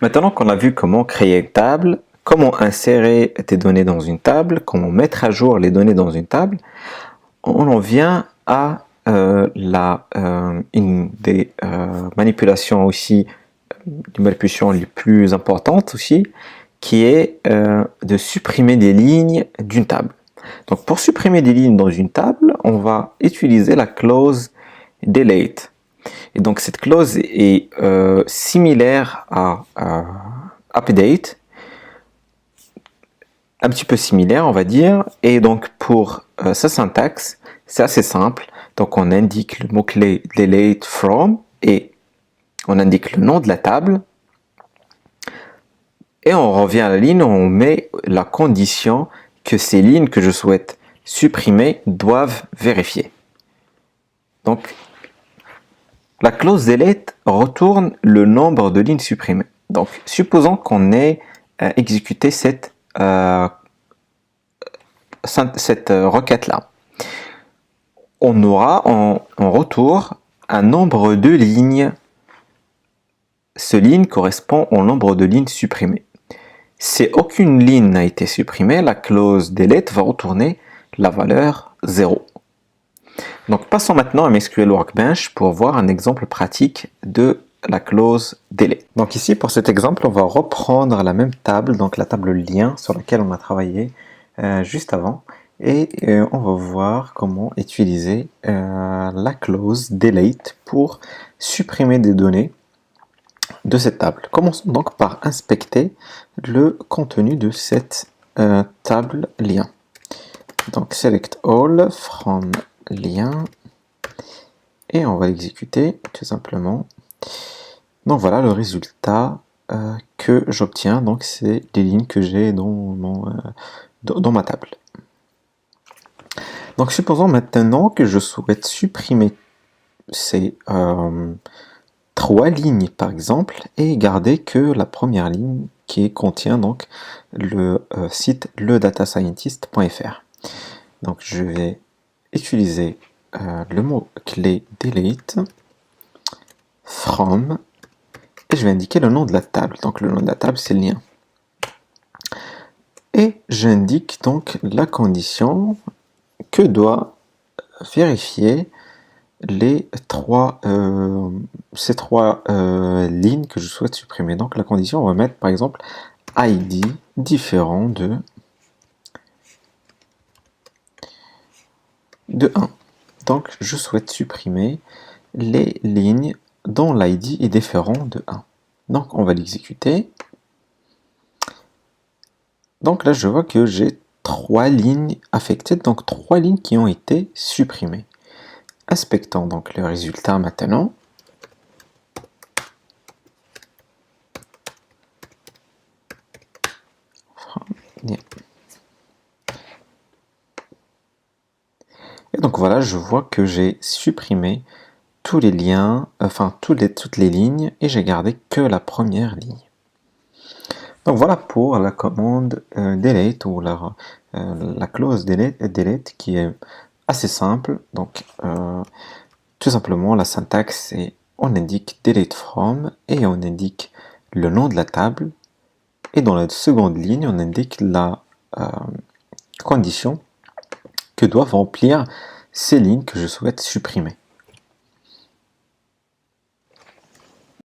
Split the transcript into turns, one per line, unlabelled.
Maintenant qu'on a vu comment créer une table, comment insérer des données dans une table, comment mettre à jour les données dans une table, on en vient à une des manipulations aussi, des manipulations les plus importantes aussi, qui est de supprimer des lignes d'une table. Donc pour supprimer des lignes dans une table, on va utiliser la clause delete. Et donc cette clause est similaire à update, un petit peu similaire on va dire, et donc pour sa syntaxe, c'est assez simple. Donc on indique le mot-clé delete from et on indique le nom de la table et on revient à la ligne, on met la condition que ces lignes que je souhaite supprimer doivent vérifier. Donc la clause delete retourne le nombre de lignes supprimées. Donc supposons qu'on ait exécuté cette requête-là. On aura en retour un nombre de lignes. Ce ligne correspond au nombre de lignes supprimées. Si aucune ligne n'a été supprimée, la clause delete va retourner la valeur 0. Donc passons maintenant à MySQL Workbench pour voir un exemple pratique de la clause delete. Donc ici pour cet exemple, on va reprendre la même table, donc la table lien sur laquelle on a travaillé juste avant, et on va voir comment utiliser la clause delete pour supprimer des données de cette table. Commençons donc par inspecter le contenu de cette table lien. Donc select all from lien et on va l'exécuter tout simplement. Donc voilà le résultat que j'obtiens. Donc c'est les lignes que j'ai dans ma table. Donc supposons maintenant que je souhaite supprimer ces 3 lignes par exemple et garder que la première ligne qui contient donc le site ledatascientist.fr. Donc je vais utiliser le mot-clé delete from et je vais indiquer le nom de la table. Donc le nom de la table c'est lien. Et j'indique donc la condition que doit vérifier ces trois lignes que je souhaite supprimer. Donc la condition, on va mettre par exemple ID différent de 1. Donc je souhaite supprimer les lignes dont l'ID est différent de 1. Donc on va l'exécuter. Donc là je vois que j'ai 3 lignes affectées, donc 3 lignes qui ont été supprimées. Inspectons donc le résultat maintenant. Et donc voilà, je vois que j'ai supprimé tous les liens, enfin toutes les lignes, et j'ai gardé que la première ligne. Donc voilà pour la commande delete ou la clause delete qui est assez simple. Donc tout simplement la syntaxe c'est on indique delete from et on indique le nom de la table et dans la seconde ligne on indique la condition que doivent remplir ces lignes que je souhaite supprimer.